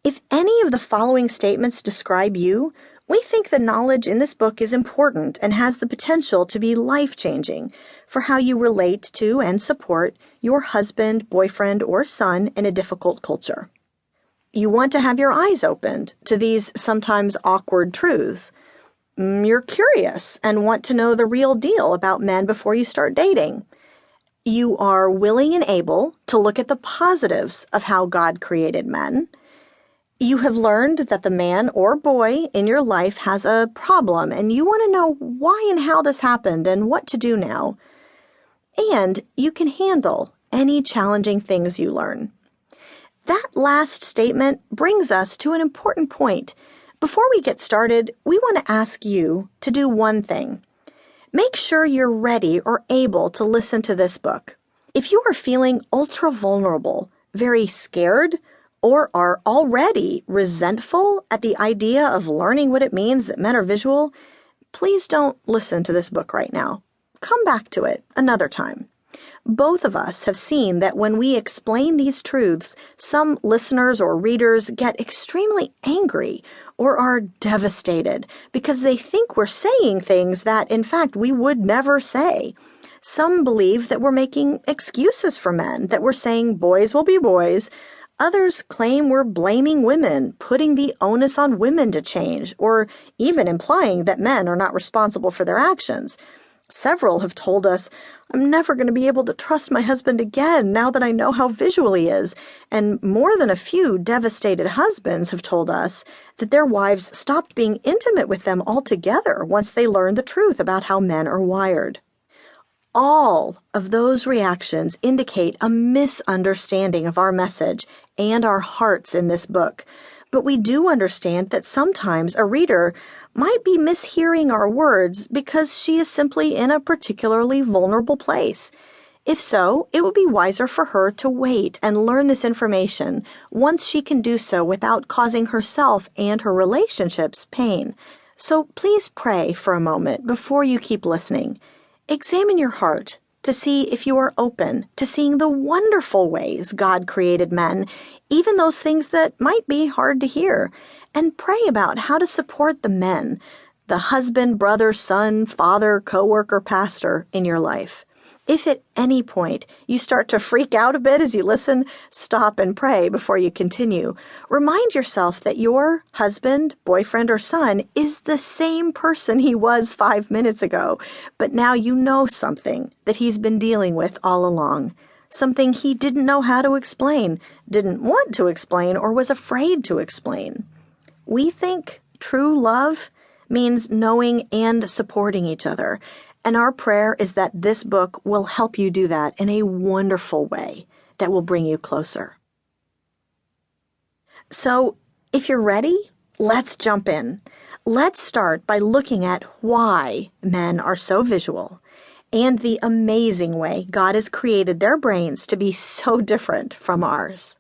If any of the following statements describe you, we think the knowledge in this book is important and has the potential to be life-changing for how you relate to and support your husband, boyfriend, or son in a difficult culture. You want to have your eyes opened to these sometimes awkward truths. You're curious and want to know the real deal about men before you start dating. You are willing and able to look at the positives of how God created men. You have learned that the man or boy in your life has a problem, and you want to know why and how this happened and what to do now. And you can handle any challenging things you learn. That last statement brings us to an important point. Before we get started, we want to ask you to do one thing. Make sure you're ready or able to listen to this book. If you are feeling ultra vulnerable, very scared, or are already resentful at the idea of learning what it means that men are visual, please don't listen to this book right now. Come back to it another time. Both of us have seen that when we explain these truths, some listeners or readers get extremely angry or are devastated because they think we're saying things that, in fact, we would never say. Some believe that we're making excuses for men, that we're saying boys will be boys. Others claim we're blaming women, putting the onus on women to change, or even implying that men are not responsible for their actions. Several have told us, I'm never going to be able to trust my husband again now that I know how visual he is. And more than a few devastated husbands have told us that their wives stopped being intimate with them altogether once they learned the truth about how men are wired. All of those reactions indicate a misunderstanding of our message and our hearts in this book. But we do understand that sometimes a reader might be mishearing our words because she is simply in a particularly vulnerable place. If so, it would be wiser for her to wait and learn this information once she can do so without causing herself and her relationships pain. So please pray for a moment before you keep listening. Examine your heart to see if you are open to seeing the wonderful ways God created men, even those things that might be hard to hear, and pray about how to support the men, the husband, brother, son, father, coworker, pastor in your life. If at any point you start to freak out a bit as you listen, stop and pray before you continue. Remind yourself that your husband, boyfriend, or son is the same person he was 5 minutes ago, but now you know something that he's been dealing with all along, something he didn't know how to explain, didn't want to explain, or was afraid to explain. We think true love means knowing and supporting each other. And our prayer is that this book will help you do that in a wonderful way that will bring you closer. So, if you're ready, let's jump in. Let's start by looking at why men are so visual and the amazing way God has created their brains to be so different from ours.